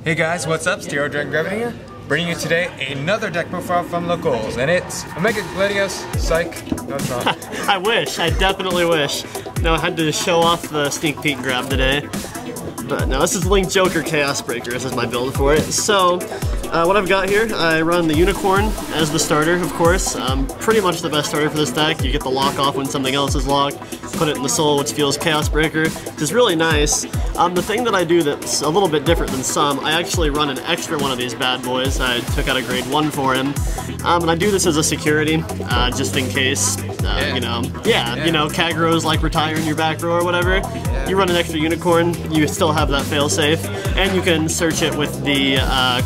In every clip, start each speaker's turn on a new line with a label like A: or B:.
A: Hey guys, what's up? StereoDragonGravity here, bringing you today another deck profile from Locals, and it's Omega Gladius, Psych, no it's not.
B: I wish, I definitely wish. No, I had to show off the sneak peek grab today. But no, this is Link Joker Chaos Breaker, this is my build for it. So, what I've got here, I run the Unicorn as the starter, of course. Pretty much the best starter for this deck. You get the lock off when something else is locked, put it in the soul, which feels Chaos Breaker, which is really nice. The thing that I do that's a little bit different than some, I actually run an extra one of these bad boys. I took out a grade 1 for him. And I do this as a security, just in case, you know, Kagro's like retiring your back row or whatever. You run an extra Unicorn, you still have that failsafe, and you can search it with the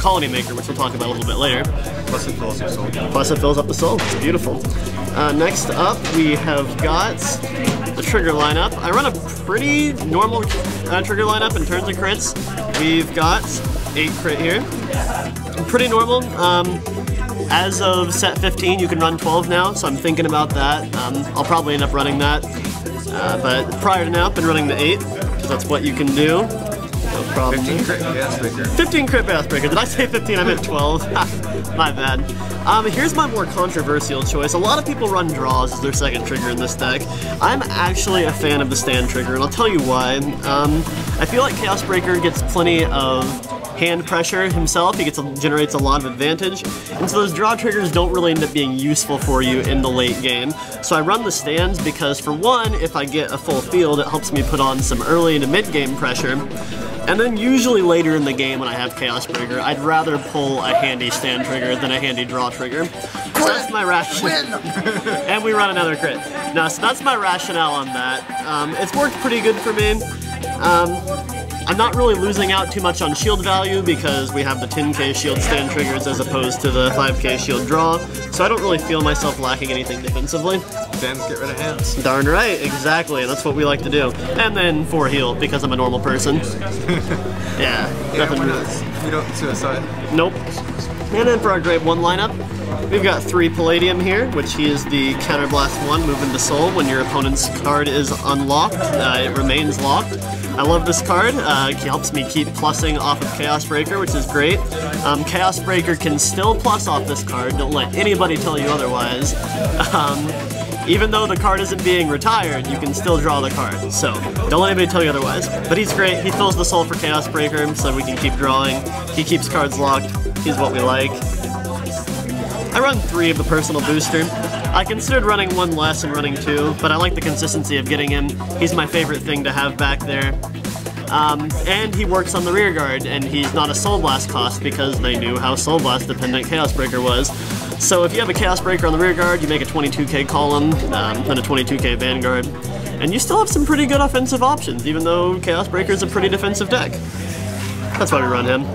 B: Colony Maker, which we'll talk about a little bit later.
A: Plus it fills your soul.
B: Plus it fills up the soul. It's beautiful. Next up, we have got the trigger lineup. I run a pretty normal trigger lineup in terms of crits. We've got 8 crit here. Pretty normal. As of set 15, you can run 12 now, so I'm thinking about that. I'll probably end up running that. But prior to now, I've been running the 8, because that's what you can do. No problem.
A: 15 crit Chaos Breaker. 15
B: crit Chaos Breaker. Did I say 15? I meant 12. My bad. Here's my more controversial choice. A lot of people run draws as their second trigger in this deck. I'm actually a fan of the stand trigger, and I'll tell you why. I feel like Chaos Breaker gets plenty of hand pressure himself. He generates a lot of advantage, and so those draw triggers don't really end up being useful for you in the late game. So I run the stands because, for one, if I get a full field, it helps me put on some early to mid game pressure. And then usually later in the game when I have Chaos Breaker, I'd rather pull a handy stand trigger than a handy draw trigger. So that's my rationale. And we run another crit. No, so that's my rationale on that. It's worked pretty good for me. I'm not really losing out too much on shield value because we have the 10k shield stand triggers as opposed to the 5k shield draw, so I don't really feel myself lacking anything defensively.
A: Stands get rid of hands.
B: Darn right, exactly, that's what we like to do. And then 4 heal because I'm a normal person. Yeah, nothing really.
A: You don't suicide.
B: Nope. And then for our grade 1 lineup, we've got 3 Palladium here, which he is the Counterblast 1, move into soul. When your opponent's card is unlocked, it remains locked. I love this card. It helps me keep plussing off of Chaos Breaker, which is great. Chaos Breaker can still plus off this card, don't let anybody tell you otherwise. Even though the card isn't being retired, you can still draw the card, so don't let anybody tell you otherwise. But he's great, he fills the soul for Chaos Breaker, so we can keep drawing. He keeps cards locked, he's what we like. I run 3 of the personal booster. I considered running 1 less and running 2, but I like the consistency of getting him. He's my favorite thing to have back there. And he works on the rear guard, and he's not a Soul Blast cost because they knew how Soul Blast dependent Chaos Breaker was. So if you have a Chaos Breaker on the rear guard, you make a 22k column, then a 22k Vanguard, and you still have some pretty good offensive options, even though Chaos Breaker is a pretty defensive deck. That's why we run him.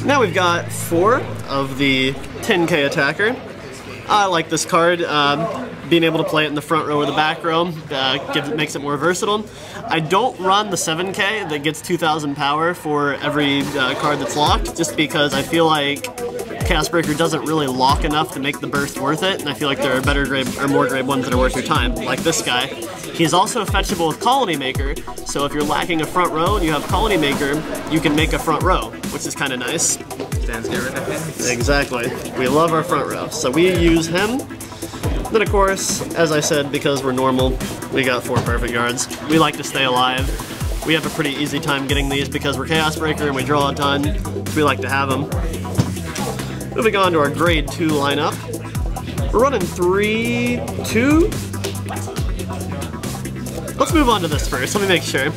B: Now we've got 4 of the 10k attacker. I like this card. Being able to play it in the front row or the back row makes it more versatile. I don't run the 7k that gets 2000 power for every card that's locked, just because I feel like Chaos Breaker doesn't really lock enough to make the burst worth it, and I feel like there are better grade or more grade 1s that are worth your time, like this guy. He's also fetchable with Colony Maker, so if you're lacking a front row and you have Colony Maker, you can make a front row, which is kind of nice.
A: Stands get rid of hands.
B: Exactly. We love our front row, so we use him. Then of course, as I said, because we're normal, we got 4 perfect guards. We like to stay alive. We have a pretty easy time getting these because we're Chaos Breaker and we draw a ton. We like to have them. Moving on to our grade 2 lineup. We're running 3, 2. Let's move on to this first, let me make sure.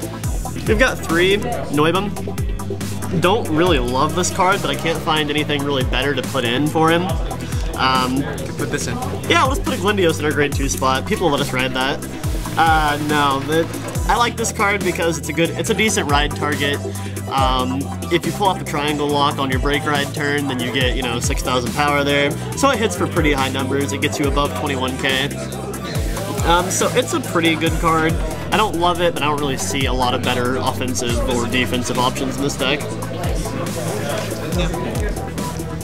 B: We've got 3 Noibum. Don't really love this card, but I can't find anything really better to put in for him.
A: Put this in.
B: Yeah, let's put a Glindios in our grade 2 spot. People let us ride that. No, I like this card because it's a decent ride target. If you pull off a triangle lock on your break ride turn, then you get, 6,000 power there. So it hits for pretty high numbers. It gets you above 21k. So it's a pretty good card. I don't love it, but I don't really see a lot of better offensive or defensive options in this deck.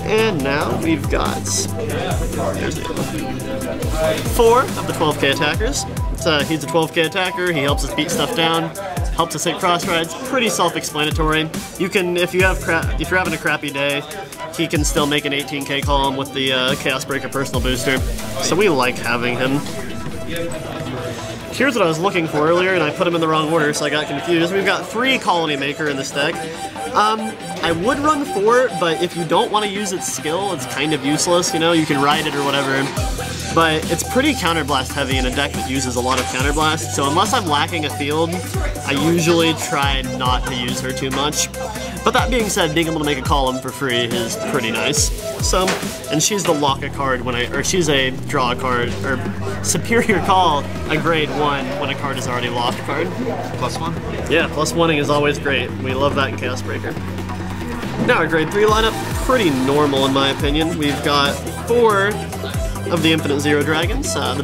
B: And now we've got 4 of the 12k attackers. He's a 12k attacker, he helps us beat stuff down. helps us hit cross rides. Pretty self-explanatory. You can, if you're having a crappy day, he can still make an 18k column with the Chaos Breaker personal booster. So we like having him. Here's what I was looking for earlier, and I put them in the wrong order, so I got confused. We've got 3 Colony Maker in this deck. I would run 4, but if you don't want to use its skill, it's kind of useless, you know? You can ride it or whatever. But it's pretty counterblast heavy in a deck that uses a lot of counterblast, so unless I'm lacking a field, I usually try not to use her too much. But that being said, being able to make a column for free is pretty nice. So, and she's the lock a card or she's a draw a card, or superior call a grade 1 when a card is already locked card.
A: +1?
B: Yeah, +1ing is always great. We love that in Chaos Breaker. Now our grade 3 lineup, pretty normal in my opinion. We've got 4 of the Infinite Zero Dragons. The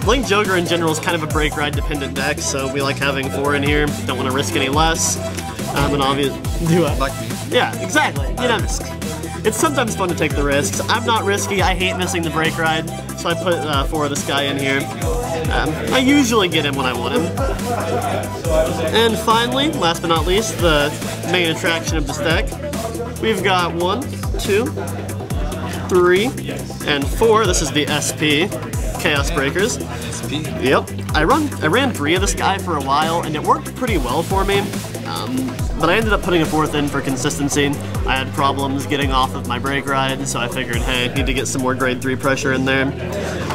B: Blink Joker in general is kind of a break ride dependent deck, so we like having 4 in here. Don't want to risk any less. And obviously, do I?
A: Like me.
B: Yeah, exactly. You know, it's sometimes fun to take the risks. I'm not risky. I hate missing the break ride, so I put 4 of this guy in here. I usually get him when I want him. And finally, last but not least, the main attraction of this deck. We've got 1, 2, 3, and 4. This is the SP Chaos Breakers.
A: SP?
B: Yep. I ran 3 of this guy for a while, and it worked pretty well for me. But I ended up putting a 4th in for consistency. I had problems getting off of my break ride, so I figured, hey, I need to get some more grade 3 pressure in there.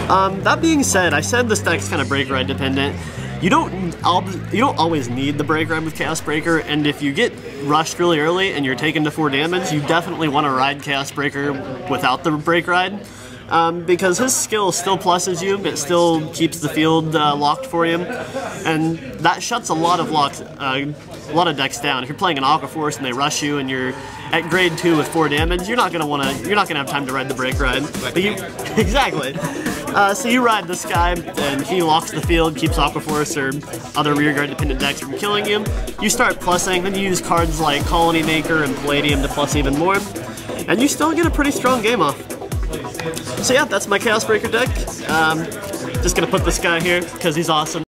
B: That being said, I said this deck's kind of break ride dependent. You don't always need the break ride with Chaos Breaker, and if you get rushed really early and you're taken to 4 damage, you definitely want to ride Chaos Breaker without the break ride. Because his skill still pluses you, it still keeps the field locked for you, and that shuts a lot of decks down. If you're playing an Aqua Force and they rush you and you're at grade 2 with 4 damage, you're not gonna have time to ride the break ride. Exactly. So you ride this guy, and he locks the field, keeps Aqua Force or other rearguard dependent decks from killing you. You start plussing, then you use cards like Colony Maker and Palladium to plus even more, and you still get a pretty strong game off. So yeah, that's my Chaos Breaker deck. Just gonna put this guy here because he's awesome.